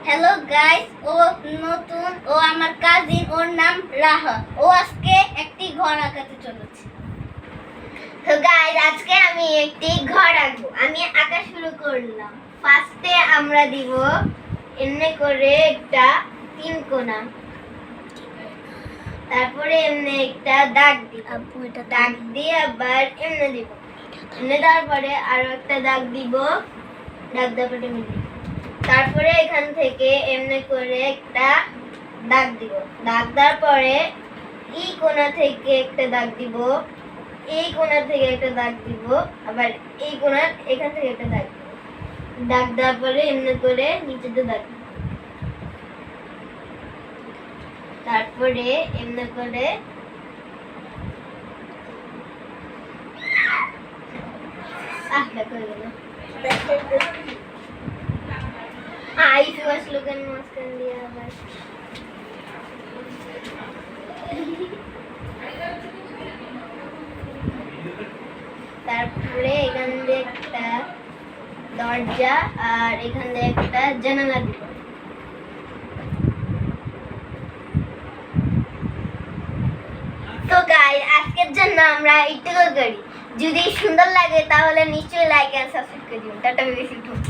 Hello guys, ও নতুন, ও আমার cousin, ওর নাম রাহা। ও আজকে একটি ঘর আঁকাতে চলেছে। তো গাইস, আজকে আমি একটি ঘর আঁকবো। আমি আঁকা শুরু করলাম। ফার্স্টে আমরা দিব এমনি করে একটা তিন কোনা, তারপরে এমনি একটা দাগ দিব। এটা দাগ দিয়ে আবার এমনি দিব, এমনি দেওয়ার পরে আরো একটা দাগ দিব, দাগ দেওয়ার পরে এমনি দিব। তারপরে এখান থেকে এমনি করে একটা দাগ দিব, দাগ দেওয়ার পরে এই কোণা থেকে একটা দাগ দিব, এই কোণা থেকে একটা দাগ দিব, আবার এই কোণার এখান থেকে একটা দাগ দিব। দাগ দেওয়ার পরে এমনি করে নিচেতে দাগ দিব। তারপরে এমনি করে দেখো গেল আইসু আসলো কেন মাঝখান দিয়ে আবার। তারপরে এখান দিয়ে একটা দরজা আর এখান দিয়ে একটা জানালা দিব। তো গাইস, আজকের জন্য আমরা এইটুকু করি। যদি সুন্দর লাগে তাহলে নিশ্চয়ই লাইক এন্ড সাবস্ক্রাইব করে দিন। Tata, bye bye.